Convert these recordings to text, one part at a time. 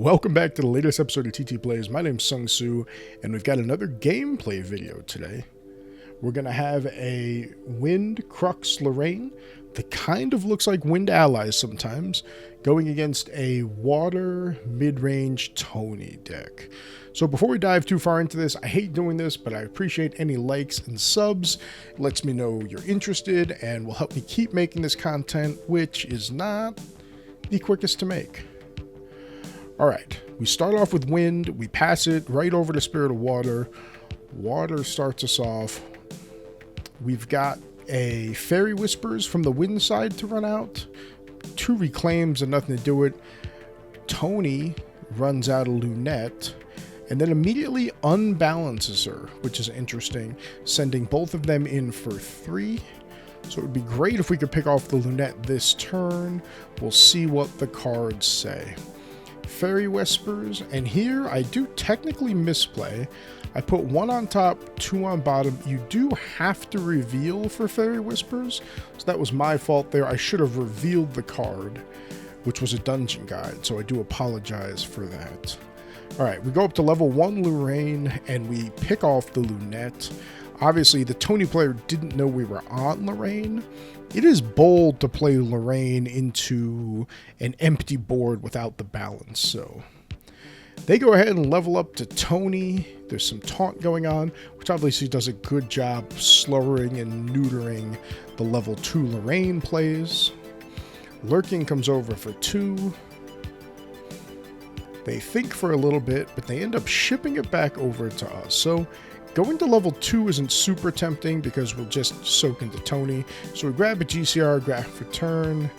Welcome back to the latest episode of TT Plays. My name's Sung Soo, and we've got another gameplay video today. We're going to have a Wind Crux Lorraine that kind of looks like Wind Allies sometimes, going against a Water mid-range Tony deck. So before we dive too far into this, I hate doing this, but I appreciate any likes and subs. It lets me know you're interested and will help me keep making this content, which is not the quickest to make. Alright, we start off with Wind, we pass it right over to Spirit of Water. Water starts us off. We've got a Fairy Whispers from the Wind side to run out. 2 Reclaims and nothing to do it. Tony runs out a Lunette and then immediately unbalances her, which is interesting, sending both of them in for 3. So it would be great if we could pick off the Lunette this turn. We'll see what the cards say. Fairy Whispers, and here I do technically misplay. I put 1 on top, 2 on bottom. You do have to reveal for Fairy Whispers, so that was my fault there. I should have revealed the card, which was a dungeon guide, so I do apologize for that. Alright, we go up to level 1 Lorraine, and we pick off the Lunette. Obviously, the Tony player didn't know we were on Lorraine. It is bold to play Lorraine into an empty board without the balance, so they go ahead and level up to Tony. There's some taunt going on, which obviously does a good job slowing and neutering the level 2 Lorraine plays. Lurking comes over for 2. They think for a little bit, but they end up shipping it back over to us. So going to level 2 isn't super tempting because we'll just soak into Tony. So we grab a GCR, graph return.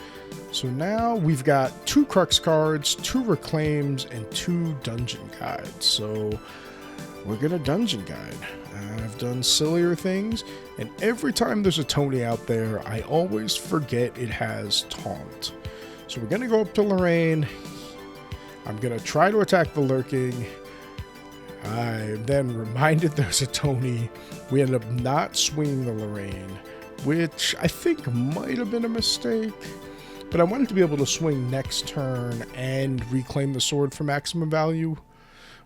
So now we've got 2 Crux cards, 2 Reclaims, and 2 Dungeon Guides. So we're gonna Dungeon Guide. I've done sillier things, and every time there's a Tony out there, I always forget it has Taunt. So we're gonna go up to Lorraine. I'm gonna try to attack the Lurking. I'm then reminded there's a Tony. We ended up not swinging the Lorraine, which I think might have been a mistake. But I wanted to be able to swing next turn and reclaim the sword for maximum value.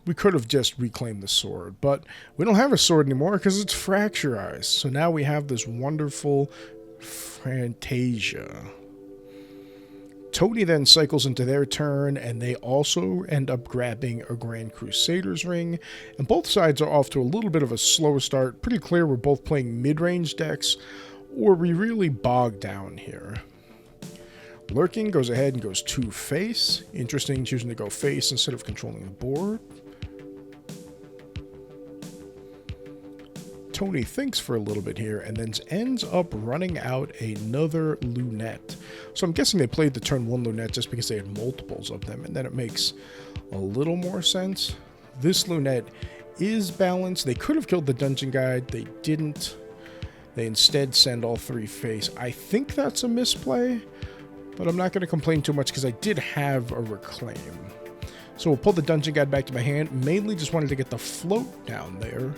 We could have just reclaimed the sword, but we don't have a sword anymore because it's fracturized. So now we have this wonderful Fantasia. Tony then cycles into their turn, and they also end up grabbing a Grand Crusader's Ring, and both sides are off to a little bit of a slower start. Pretty clear we're both playing mid-range decks, or we really bog down here. Lurking goes ahead and goes 2 face. Interesting, choosing to go face instead of controlling the board. Tony thinks for a little bit here and then ends up running out another Lunette. So I'm guessing they played the turn 1 Lunette just because they had multiples of them, and then it makes a little more sense. This Lunette is balanced. They could have killed the Dungeon Guide. They didn't. They instead send all 3 face. I think that's a misplay, but I'm not going to complain too much because I did have a Reclaim. So we'll pull the Dungeon Guide back to my hand. Mainly just wanted to get the float down there.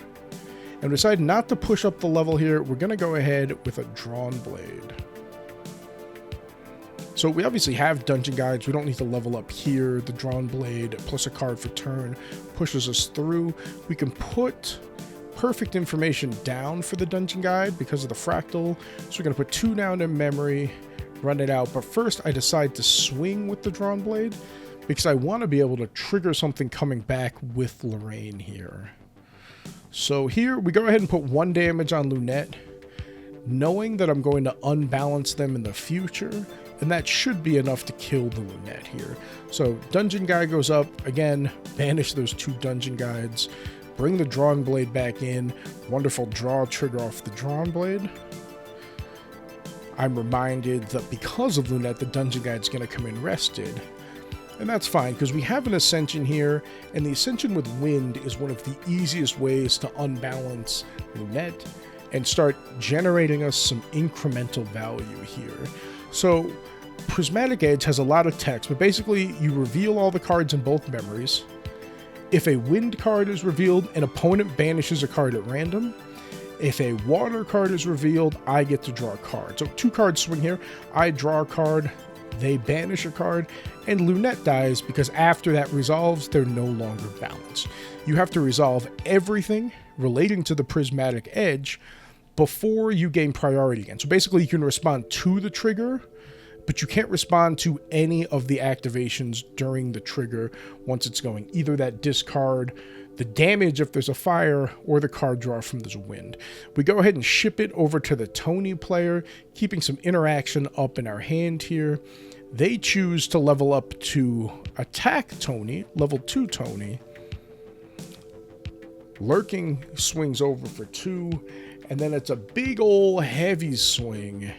And decide not to push up the level here. We're going to go ahead with a Drawn Blade. So we obviously have Dungeon Guides. We don't need to level up here. The Drawn Blade plus a card for turn pushes us through. We can put Perfect Information down for the Dungeon Guide because of the Fractal. So we're going to put 2 down in memory, run it out. But first I decide to swing with the Drawn Blade because I want to be able to trigger something coming back with Lorraine here. So here we go ahead and put 1 damage on Lunette, knowing that I'm going to unbalance them in the future, and that should be enough to kill the Lunette here. So Dungeon Guide goes up, again, banish those 2 Dungeon Guides, bring the Drawn Blade back in, wonderful draw trigger off the Drawn Blade. I'm reminded that because of Lunette, the Dungeon Guide's going to come in rested. And that's fine, because we have an Ascension here, and the Ascension with Wind is one of the easiest ways to unbalance Lunette and start generating us some incremental value here. So Prismatic Edge has a lot of text, but basically you reveal all the cards in both memories. If a Wind card is revealed, an opponent banishes a card at random. If a Water card is revealed, I get to draw a card. So 2 cards swing here. I draw a card. they banish a card, and Lunette dies because after that resolves, they're no longer balanced. You have to resolve everything relating to the Prismatic Edge before you gain priority again. So basically you can respond to the trigger, but you can't respond to any of the activations during the trigger once it's going. Either that discard, the damage if there's a fire, or the card draw from this wind. We go ahead and ship it over to the Tony player, keeping some interaction up in our hand here. They choose to level up to attack Tony, level 2 Tony. Lurking swings over for 2, and then it's a big ol' heavy swing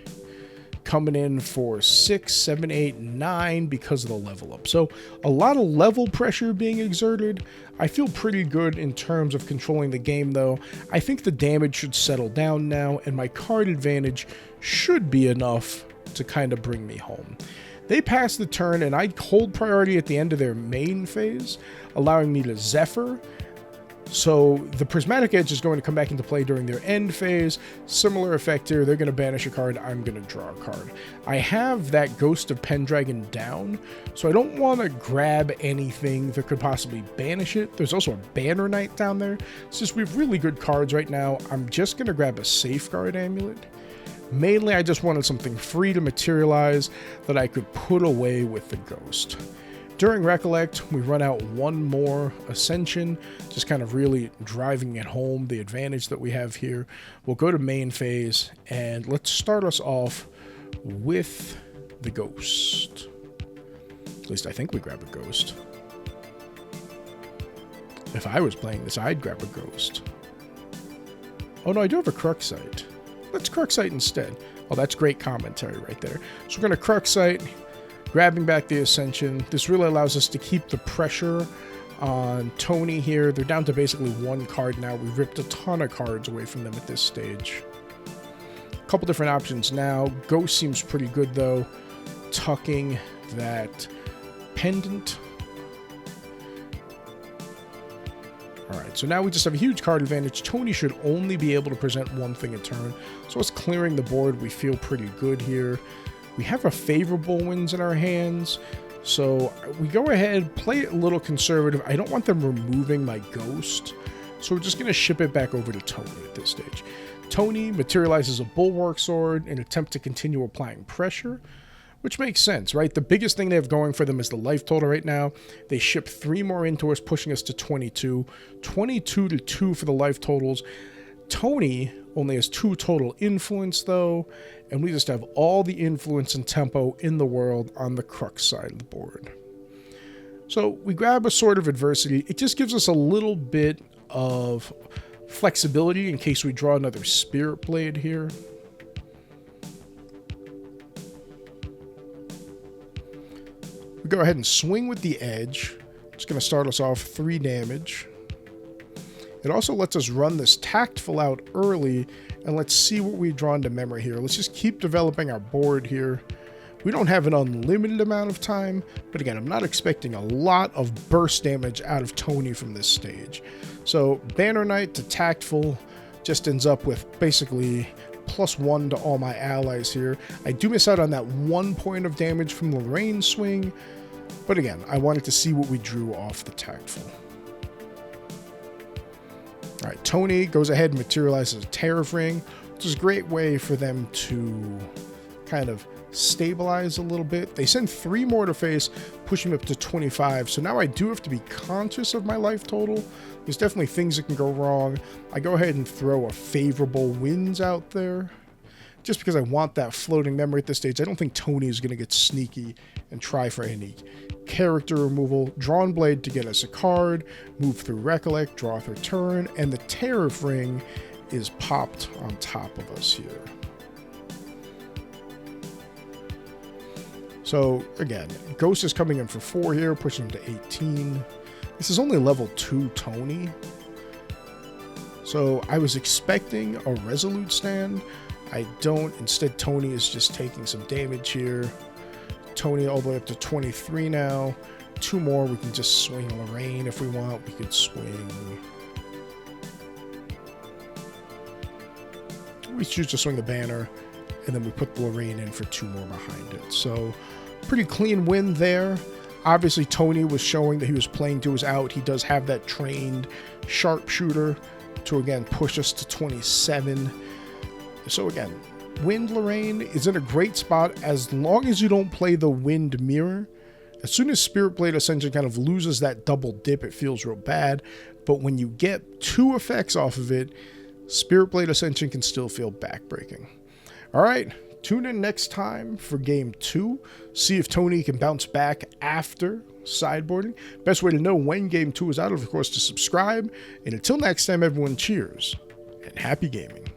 coming in for 6, 7, 8, 9 because of the level up. So a lot of level pressure being exerted. I feel pretty good in terms of controlling the game though. I think the damage should settle down now, and my card advantage should be enough to kind of bring me home. They pass the turn, and I hold priority at the end of their main phase, allowing me to Zephyr. So the Prismatic Edge is going to come back into play during their end phase. Similar effect here. They're going to banish a card. I'm going to draw a card. I have that Ghost of Pendragon down, so I don't want to grab anything that could possibly banish it. There's also a Banner Knight down there. Since we have really good cards right now, I'm just going to grab a Safeguard Amulet. Mainly, I just wanted something free to materialize that I could put away with the Ghost. During Recollect, we run out one more Ascension, just kind of really driving it home, the advantage that we have here. We'll go to main phase, and let's start us off with the Ghost. At least I think we grab a Ghost. If I was playing this, I'd grab a Ghost. Oh no, I do have a Crux'ite. Let's Crux'ite instead. Oh, that's great commentary right there. So we're going to Crux'ite, grabbing back the Ascension. This really allows us to keep the pressure on Tony here. They're down to basically one card now. We've ripped a ton of cards away from them at this stage. A couple different options now. Ghost seems pretty good though. Tucking that Pendant. Alright, so now we just have a huge card advantage. Tony should only be able to present one thing a turn. So us clearing the board, we feel pretty good here. We have a favorable wins in our hands, so we go ahead, play it a little conservative. I don't want them removing my Ghost, so we're just going to ship it back over to Tony at this stage. Tony materializes a Bulwark Sword in an attempt to continue applying pressure, which makes sense, right? The biggest thing they have going for them is the life total right now. They ship 3 more into us, pushing us to 22. 22 to 2 for the life totals. Tony only has 2 total influence though, and we just have all the influence and tempo in the world on the Crux side of the board. So we grab a Sword of Adversity. It just gives us a little bit of flexibility in case we draw another Spirit Blade here. We go ahead and swing with the Edge. It's going to start us off 3 damage. It also lets us run this Tactful out early, and let's see what we draw into memory here. Let's just keep developing our board here. We don't have an unlimited amount of time, but again, I'm not expecting a lot of burst damage out of Tony from this stage. So Banner Knight to Tactful just ends up with basically +1 to all my allies here. I do miss out on that 1 point of damage from the Lorraine swing, but again, I wanted to see what we drew off the Tactful. Alright, Tony goes ahead and materializes a Tariff Ring, which is a great way for them to kind of stabilize a little bit. They send 3 more to face, pushing me up to 25, so now I do have to be conscious of my life total. There's definitely things that can go wrong. I go ahead and throw a favorable wins out there, just because I want that floating memory at this stage. I don't think Tony is going to get sneaky and try for any character removal. Drawn Blade to get us a card, move through Recollect, draw their turn, and the Tariff Ring is popped on top of us here. So again, Ghost is coming in for 4 here, pushing him to 18. This is only level 2 Tony. So I was expecting a Resolute stand. I don't. Instead, Tony is just taking some damage here. Tony all the way up to 23 now. 2 more. We can just swing Lorraine if we want. We could swing. We choose to swing the Banner, and then we put Lorraine in for 2 more behind it. So Pretty clean win there. Obviously, Tony was showing that he was playing to his out. He does have that trained sharpshooter to, again, push us to 27. So, again, Wind Lorraine is in a great spot as long as you don't play the Wind Mirror. As soon as Spirit Blade Ascension kind of loses that double dip, it feels real bad. But when you get 2 effects off of it, Spirit Blade Ascension can still feel backbreaking. All right. Tune in next time for game 2. See if Tony can bounce back after sideboarding. Best way to know when game 2 is out, of course, to subscribe. And until next time, everyone, cheers and happy gaming.